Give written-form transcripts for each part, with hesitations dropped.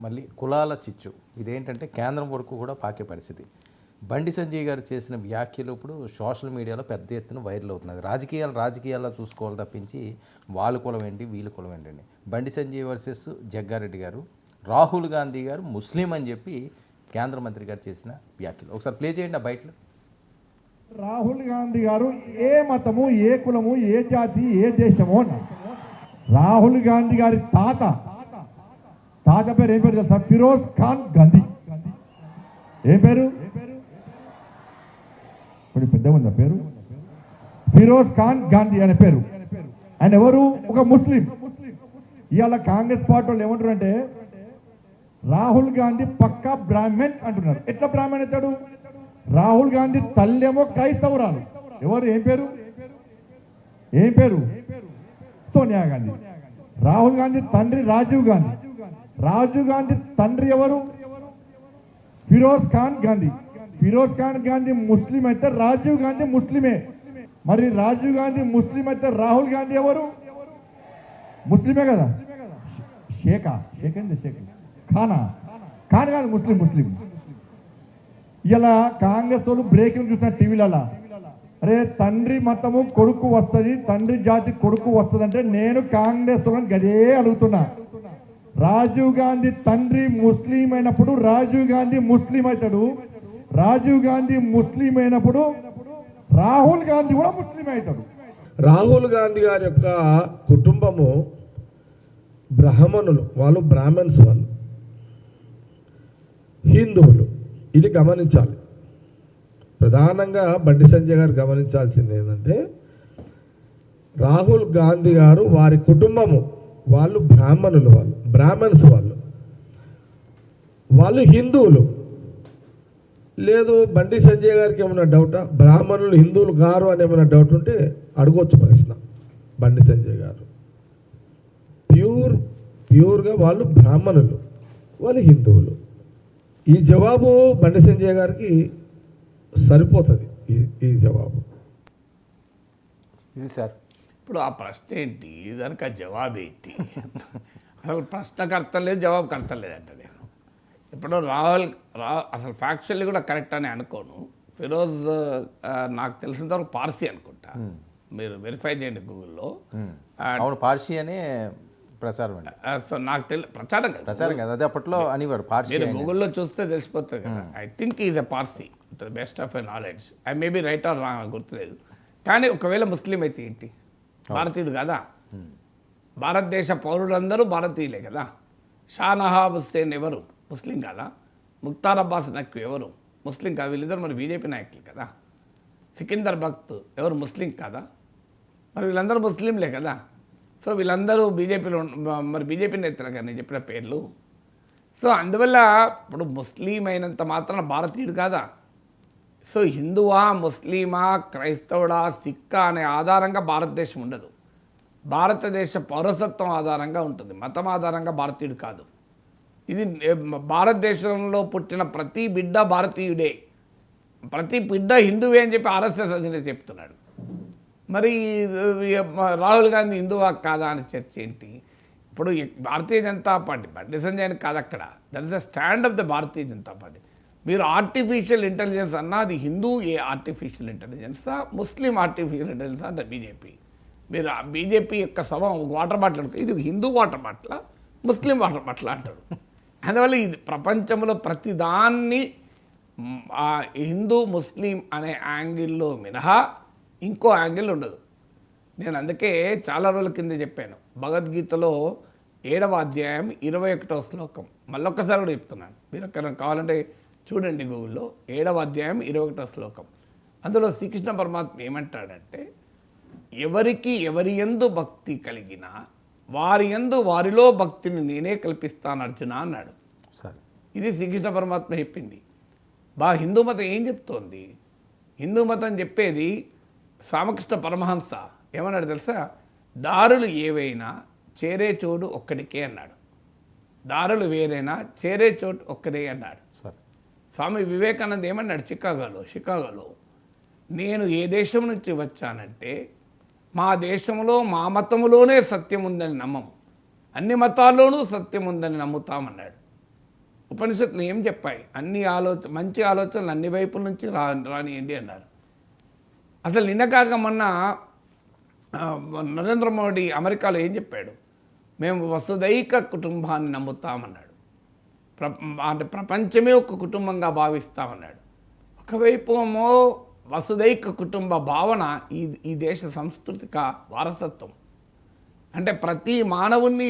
మళ్ళీ కులాల చిచ్చు ఇదేంటంటే కేంద్రం వరకు కూడా పాకే పరిస్థితి. బండి సంజయ్ గారు చేసిన వ్యాఖ్యలు ఇప్పుడు సోషల్ మీడియాలో పెద్ద ఎత్తున వైరల్ అవుతున్నది. రాజకీయాల్లో చూసుకోవాలి తప్పించి వాళ్ళ కులం ఏంటి వీళ్ళ కులం ఏంటండి. బండి సంజయ్ వర్సెస్ జగ్గారెడ్డి గారు, రాహుల్ గాంధీ గారు ముస్లిం అని చెప్పి కేంద్ర మంత్రి గారు చేసిన వ్యాఖ్యలు ఒకసారి ప్లే చేయండి ఆ బయటలో. రాహుల్ గాంధీ గారు ఏ మతము, ఏ కులము, ఏ జాతి, ఏ దేశమో రాహుల్ గాంధీ గారి తాత పేరు ఏం పేరు తెలుసా? ఫిరోజ్ ఖాన్ గాంధీ. ఏం పేరు? ఇప్పుడు పెద్ద ఉందా పేరు? ఫిరోజ్ ఖాన్ గాంధీ అనే పేరు. ఆయన ఎవరు? ఒక ముస్లిం. ఇవాళ కాంగ్రెస్ పార్టీ వాళ్ళు ఏమంటారు అంటే రాహుల్ గాంధీ పక్కా బ్రాహ్మణ్ అంటున్నారు. ఎట్లా బ్రాహ్మణ్ అవుతాడు? రాహుల్ గాంధీ తల్లేమో క్రైస్తవురాలు. ఎవరు? ఏం పేరు? సోనియా గాంధీ. రాహుల్ గాంధీ తండ్రి రాజీవ్ గాంధీ తండ్రి ఎవరు? ఫిరోజ్ ఖాన్ గాంధీ ముస్లిం అయితే రాజీవ్ గాంధీ ముస్లిమే. మరి రాజీవ్ గాంధీ ముస్లిం అయితే రాహుల్ గాంధీ ఎవరు? ముస్లిమే కదా. షేక్ ఖాన్ కాదు, ముస్లిం. ఇలా కాంగ్రెస్ వాళ్ళు బ్రేకింగ్ చూసిన టీవీలలో, అరే తండ్రి మతము కొడుకు వస్తుంది, తండ్రి జాతి కొడుకు వస్తుంది అంటే నేను కాంగ్రెస్ వాళ్ళని గదే అడుగుతున్నా. రాజీవ్ గాంధీ తండ్రి ముస్లిం అయినప్పుడు రాజీవ్ గాంధీ ముస్లిం అవుతాడు. రాజీవ్ గాంధీ ముస్లిం అయినప్పుడు రాహుల్ గాంధీ కూడా ముస్లిం అవుతాడు. రాహుల్ గాంధీ గారి యొక్క కుటుంబము బ్రాహ్మణులు, వాళ్ళు బ్రాహ్మణ్స్, వాళ్ళు హిందువులు. ఇది గమనించాలి. ప్రధానంగా బండి సంజయ్ గారు గమనించాల్సింది ఏంటంటే రాహుల్ గాంధీ గారు వారి కుటుంబము వాళ్ళు బ్రాహ్మణులు, వాళ్ళు బ్రాహ్మణ్స్, వాళ్ళు హిందువులు. లేదు బండి సంజయ్ గారికి ఏమైనా డౌటా? బ్రాహ్మణులు హిందువులు గారు అని ఏమైనా డౌట్ ఉంటే అడగొచ్చు ప్రశ్న. బండి సంజయ్ గారు ప్యూర్గా వాళ్ళు బ్రాహ్మణులు, వాళ్ళు హిందువులు. ఈ జవాబు బండి సంజయ్ గారికి సరిపోతుంది. ఈ జవాబు ఇది సార్. ఇప్పుడు ఆ ప్రశ్న ఏంటి, దానికి ఆ జవాబు ఏంటి? అసలు ప్రశ్నకు అర్థం లేదు, జవాబుకి అర్థం లేదంట. నేను ఇప్పుడు అసలు ఫ్యాక్చువల్లీ కూడా కరెక్ట్ అని అనుకోను. ఫిరోజ్ నాకు తెలిసినంత వరకు పార్సీ అనుకుంటా. మీరు వెరిఫై చేయండి గూగుల్లో. అవును, పార్సీ అనే ప్రచారం అండి. సో నాకు ప్రచారం కదా, అదే అప్పట్లో అనేవారు పార్సీ. మీరు గూగుల్లో చూస్తే తెలిసిపోతుంది కదా. I think is a Parsi to the best of my knowledge. I may be right are wrong, గుర్తులేదు. కానీ ఒకవేళ ముస్లిం అయితే ఏంటి? భారతీయుడు కదా. భారతదేశ పౌరులందరూ భారతీయులే కదా. షానవాబ్ హుస్సేన్ ఎవరు? ముస్లిం కదా. ముఖ్తార్ అబ్బాస్ నక్వీ ఎవరు? ముస్లిం కాదు. వీళ్ళిద్దరు మరి బీజేపీ నాయకులు కదా. సికిందర్ భక్త్ ఎవరు? ముస్లిం కదా. మరి వీళ్ళందరూ ముస్లింలే కదా. సో వీళ్ళందరూ బీజేపీలో, మరి బీజేపీ నేతలు కానీ చెప్పిన పేర్లు. సో అందువల్ల ఇప్పుడు ముస్లిం అయినంత మాత్రాన భారతీయుడు కాదా. సో హిందువా, ముస్లిమా, క్రైస్తవుడా, సిక్కా అనే ఆధారంగా భారతదేశం ఉండదు. భారతదేశ పౌరసత్వం ఆధారంగా ఉంటుంది. మతం ఆధారంగా భారతీయుడు కాదు. ఇది భారతదేశంలో పుట్టిన ప్రతి బిడ్డ భారతీయుడే, ప్రతి బిడ్డ హిందువే అని చెప్పి ఆర్ఎస్ఎస్ అధినేత చెప్తున్నాడు. మరి రాహుల్ గాంధీ హిందువా కాదా అని చర్చ ఏంటి? ఇప్పుడు భారతీయ జనతా పార్టీ, బండి సంజయ్ కాదు అక్కడ, that is the stand of the Bharatiya Janata party. మీరు ఆర్టిఫిషియల్ ఇంటెలిజెన్స్ అన్నా అది హిందూ ఆర్టిఫిషియల్ ఇంటెలిజెన్సా, ముస్లిం ఆర్టిఫిషియల్ ఇంటెలిజెన్స్ అంటే బీజేపీ. మీరు బీజేపీ యొక్క సభ వాటర్ బాటిల్, ఇది హిందూ వాటర్ బాటిల్, ముస్లిం వాటర్ బాటిల్ అంటారు. అందువల్ల ఇది ప్రపంచంలో ప్రతిదాన్ని హిందూ ముస్లిం అనే యాంగిల్లో మినహా ఇంకో యాంగిల్ ఉండదు. నేను అందుకే చాలా రోజుల కింద చెప్పాను, భగవద్గీతలో 7వ అధ్యాయం 21వ శ్లోకం, మళ్ళొక్కసారి కూడా చెప్తున్నాను. మీరు ఎక్కడ కావాలంటే చూడండి గూగుల్లో. 7వ అధ్యాయం 21వ శ్లోకం. అందులో శ్రీకృష్ణ పరమాత్మ ఏమంటాడంటే, ఎవరికి ఎవరి యందు భక్తి కలిగినా వారిలో భక్తిని నేనే కల్పిస్తాను అర్జున అన్నాడు. ఇది శ్రీకృష్ణ పరమాత్మ చెప్పింది. హిందూ మతం ఏం చెప్తోంది? హిందూ మతం చెప్పేది, రామకృష్ణ పరమహంస ఏమన్నాడు తెలుసా? దారులు ఏవైనా చేరే చోటు ఒక్కడికే అన్నాడు. దారులు వేరైనా చేరే చోటు ఒక్కడే అన్నాడు. స్వామి వివేకానంద ఏమన్నాడు షికాగోలో, నేను ఏ దేశం నుంచి వచ్చానంటే మా దేశంలో మా మతంలోనే సత్యం ఉందని నమ్మము, అన్ని మతాల్లోనూ సత్యం ఉందని నమ్ముతామన్నాడు. ఉపనిషత్తులు ఏం చెప్పాయి? అన్ని మంచి ఆలోచనలు అన్ని వైపుల నుంచి రానియండి అన్నారు. అసలు నిన్న కాక మొన్న నరేంద్ర మోడీ అమెరికాలో ఏం చెప్పాడు? మేము వసుదైక కుటుంబాన్ని నమ్ముతామన్నాడు. అంటే ప్రపంచమే ఒక కుటుంబంగా భావిస్తామన్నాడు. ఒకవైపు ఏమో వసుదైక కుటుంబ భావన ఈ దేశ సాంస్కృతిక వారసత్వం. అంటే ప్రతి మానవుణ్ణి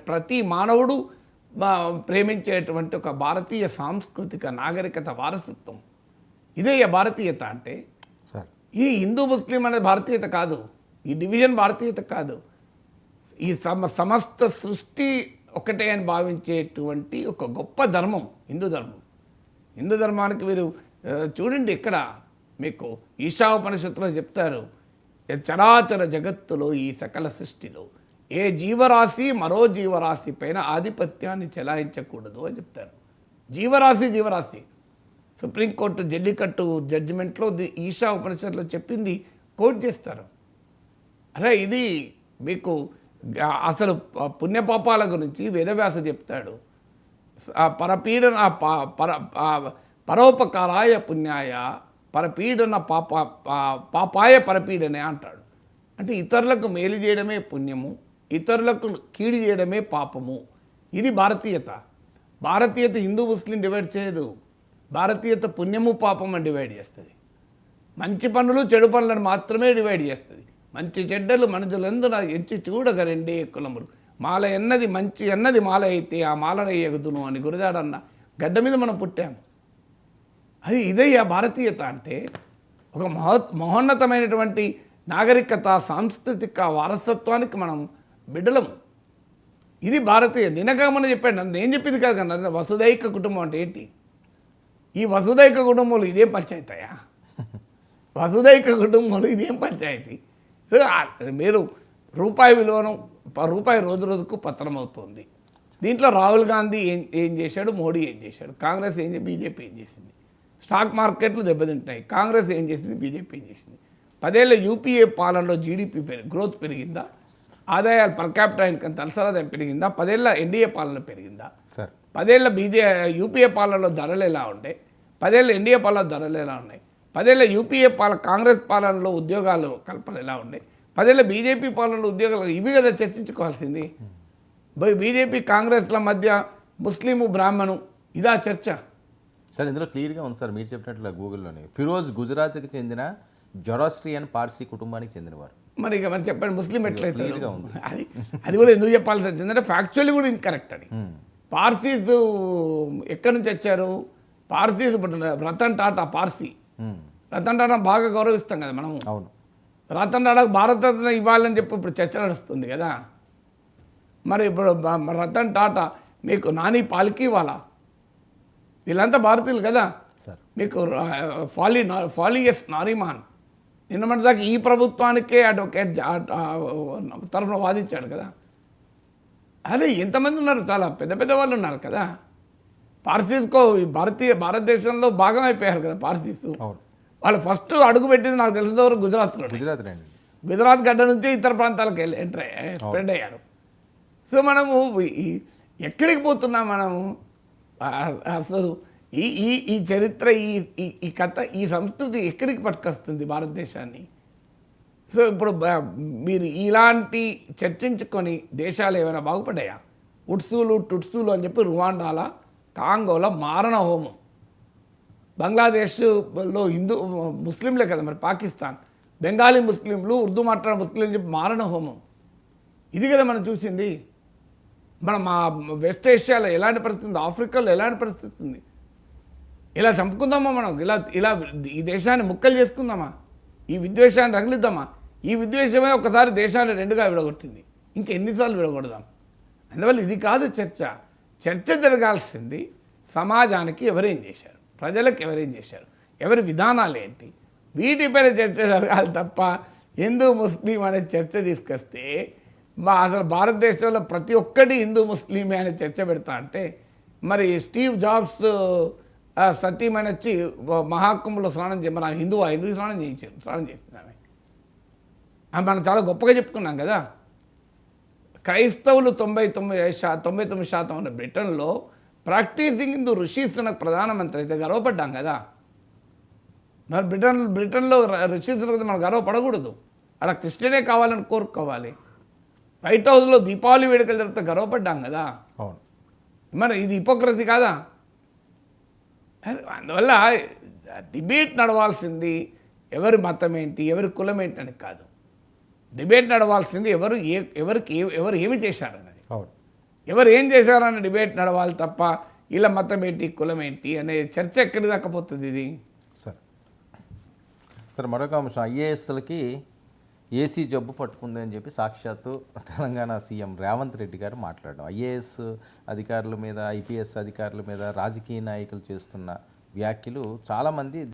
ప్రతి మానవుడు ప్రేమించేటువంటి ఒక భారతీయ సాంస్కృతిక నాగరికత వారసత్వం. ఇదే భారతీయత అంటే. సార్, ఈ హిందూ ముస్లిం అనేది భారతీయత కాదు, ఈ డివిజన్ భారతీయత కాదు. ఈ సమస్త సృష్టి ఒకటే అని భావించేటువంటి ఒక గొప్ప ధర్మం హిందూ ధర్మం. హిందూ ధర్మానికి మీరు చూడండి, ఇక్కడ మీకు ఈశావాపనిషత్తులో చెప్తారు, చరాచర జగత్తులో ఈ సకల సృష్టిలో ఏ జీవరాశి మరో జీవరాశి పైన ఆధిపత్యాన్ని చెలాయించకూడదు అని చెప్తారు. జీవరాశి సుప్రీంకోర్టు జల్లికట్టు జడ్జిమెంట్లో ఈశా ఉపనిషత్తులో చెప్పింది కోట్ చేస్తారు. అరే ఇది మీకు అసలు పుణ్యపాపాల గురించి వేదవ్యాస చెప్తాడు. పరపీడన పరోపకారాయ పుణ్యాయ పరపీడన పాపాయ పరపీడనే అంటాడు. అంటే ఇతరులకు మేలు చేయడమే పుణ్యము, ఇతరులకు కీడు చేయడమే పాపము. ఇది భారతీయత. భారతీయత హిందూ ముస్లిం డివైడ్ చేయదు. భారతీయత పుణ్యము పాపం అని డివైడ్ చేస్తుంది. మంచి పనులు చెడు పనులను మాత్రమే డివైడ్ చేస్తుంది. మంచి చెడ్డలు మనుషులందున ఎంచి చూడగ రెండే కులములు, మాల ఎన్నది మంచి ఎన్నది మాల అయితే ఆ మాలన ఎగుదును అని గురజాడన్న గడ్డ మీద మనం పుట్టాము. అది ఇదే భారతీయత అంటే. ఒక మహోన్నతమైనటువంటి నాగరికత సాంస్కృతిక వారసత్వానికి మనం బిడ్డలము. ఇది భారతీయ. నిన్నగా మనం చెప్పాడు, నేను చెప్పింది కాదు కదా. వసుదైక కుటుంబం అంటే ఏంటి? ఈ వసుదైక కుటుంబంలో ఇదేం పంచాయతీయా? వసుదైక కుటుంబంలో ఇదేం పంచాయతీ? మీరు రూపాయి విలువను రూపాయి రోజు రోజుకు పతనమవుతుంది. దీంట్లో రాహుల్ గాంధీ ఏం చేశాడు, మోడీ ఏం చేశాడు, కాంగ్రెస్ ఏం చేసి, బీజేపీ ఏం చేసింది? స్టాక్ మార్కెట్లు దెబ్బతింటున్నాయి. కాంగ్రెస్ ఏం చేసింది, బీజేపీ ఏం చేసింది? 10 ఏళ్ళ యూపీఏ పాలనలో జీడిపి గ్రోత్ పెరిగిందా? ఆదాయాలు పర్ క్యాపిటల్ ఇన్కమ్ తలసరాదాయం పెరిగిందా? 10 ఏళ్ళ ఎన్డీఏ పాలన పెరిగిందా? సార్, 10 ఏళ్ళ యూపీఏ పాలనలో ధరలు ఎలా ఉంటాయి? 10 ఏళ్ళ ఎన్డీఏ పాలనలో ధరలు ఎలా ఉన్నాయి? 10 ఏళ్ళ యూపీఏ కాంగ్రెస్ పాలనలో ఉద్యోగాలు కల్పన ఎలా ఉన్నాయి? 10 ఏళ్ళ బీజేపీ పాలనలో ఉద్యోగాలు, ఇవి కదా చర్చించుకోవాల్సింది. బీజేపీ కాంగ్రెస్ల మధ్య ముస్లిము బ్రాహ్మణు, ఇదా చర్చ? సార్, ఇందులో క్లియర్గా ఉంది సార్, మీరు చెప్పినట్లు గూగుల్లోనే. ఫిరోజ్ గుజరాత్కి చెందిన జొరాస్ట్రియన్ పార్సీ కుటుంబానికి చెందినవారు. మరి ఇక మరి చెప్పండి, ముస్లిం ఎట్లయితే క్లియర్గా ఉంది. అది కూడా ఎందుకు చెప్పాల్సి వచ్చిందంటే ఫ్యాక్చువల్లీ కూడా ఇన్కరెక్ట్ అని. పార్సీస్ ఎక్కడి నుంచి వచ్చారు? పార్సీస్ రతన్ టాటా పార్సీ. రతన్ టాటా బాగా గౌరవిస్తాం కదా మనము. అవును. రతన్ టాటాకు భారతరత్న ఇవ్వాలని చెప్పి ఇప్పుడు చర్చ నడుస్తుంది కదా. మరి ఇప్పుడు రతన్ టాటా మీకు నాని పాల్కి ఇవ్వాలా? వీళ్ళంతా భారతీయులు కదా. మీకు ఫాలియస్ నారిమాన్ నిన్నమటిదాకా ఈ ప్రభుత్వానికే అడ్వకేట్ తరఫున వాదించాడు కదా. అదే ఎంతమంది ఉన్నారు, చాలా పెద్ద పెద్ద వాళ్ళు ఉన్నారు కదా. పార్సీస్కో భారతదేశంలో భాగం అయిపోయారు కదా పార్సీస్. వాళ్ళు ఫస్ట్ అడుగు పెట్టింది నాకు తెలిసిన వరకు గుజరాత్లో. గుజరాత్ గడ్డ నుంచి ఇతర ప్రాంతాలకు స్ప్రెడ్ అయ్యారు. సో మనము ఎక్కడికి పోతున్నాం మనము? అసలు ఈ చరిత్ర, ఈ కథ, ఈ సంస్కృతి ఎక్కడికి పట్టుకొస్తుంది భారతదేశాన్ని? సో ఇప్పుడు మీరు ఇలాంటి చర్చించుకొని దేశాలు ఏమైనా బాగుపడ్డాయా? టుట్సులు అని చెప్పి రువాండాల, కాంగోల మారణ హోమం. బంగ్లాదేశ్లో ముస్లింలే కదా, మరి పాకిస్తాన్ బెంగాలీ ముస్లింలు, ఉర్దూ మాట్లాడే ముస్లింలు చెప్పి మారణ హోమం. ఇది కదా మనం చూసింది. మన మా వెస్ట్ ఏషియాలో ఎలాంటి పరిస్థితి ఉంది, ఆఫ్రికాలో ఎలాంటి పరిస్థితి ఉంది? ఇలా చంపుకుందామా మనం? ఇలా ఈ దేశాన్ని ముక్కలు చేసుకుందామా? ఈ విద్వేషాన్ని రగిలిద్దామా? ఈ విద్వేషమే ఒకసారి దేశాన్ని రెండుగా విడగొట్టింది. ఇంకా ఎన్నిసార్లు విడగొడదాం? అందువల్ల ఇది కాదు చర్చ జరగాల్సింది సమాజానికి ఎవరేం చేశారు, ప్రజలకు ఎవరేం చేశారు, ఎవరి విధానాలు ఏంటి, వీటిపైన చర్చ జరగాలి తప్ప హిందూ ముస్లిం అనే చర్చ తీసుకొస్తే అసలు భారతదేశంలో ప్రతి ఒక్కటి హిందూ ముస్లిమే అనే చర్చ పెడతా అంటే మరి స్టీవ్ జాబ్స్ సతీమని వచ్చి మహాకుంభలో స్నానం మన హిందువా, ఎందుకు స్నానం చేస్తున్నామే? మనం చాలా గొప్పగా చెప్పుకున్నాం కదా. క్రైస్తవులు 99% ఉన్న బ్రిటన్లో ప్రాక్టీసింగ్ హిందూ ఋషి సునక్ ప్రధానమంత్రి అయితే గర్వపడ్డాం కదా. మరి బ్రిటన్లో ఋషి సునక్ మనం గర్వపడకూడదు. అక్కడ క్రిస్టియనే కావాలని కోరుకోవాలి. వైట్ హౌస్లో దీపావళి వేడుకలు జరిపితే గర్వపడ్డాం కదా. అవును. మరి ఇది హిపోక్రసీ కాదా? అందువల్ల డిబేట్ నడవాల్సింది ఎవరి మతం ఏంటి, ఎవరి కులం ఏంటి అని కాదు. డిబేట్ నడవాల్సింది ఎవరు ఏమి చేశారన్నది, అవును. ఎవరు ఏం చేశారన్న డిబేట్ నడవాలి తప్ప వీళ్ళ మతం ఏంటి, కులం ఏంటి అనే చర్చ ఎక్కడి దాకా పోతుంది ఇది. సరే మరొక అంశం, ఐఏఎస్లకి ఏసీ జబ్బు పట్టుకుంది అని చెప్పి సాక్షాత్తు తెలంగాణ సీఎం రేవంత్ రెడ్డి గారు మాట్లాడడం, ఐఏఎస్ అధికారుల మీద, ఐపీఎస్ అధికారుల మీద రాజకీయ నాయకులు చేస్తున్న వ్యాఖ్యలు చాలామంది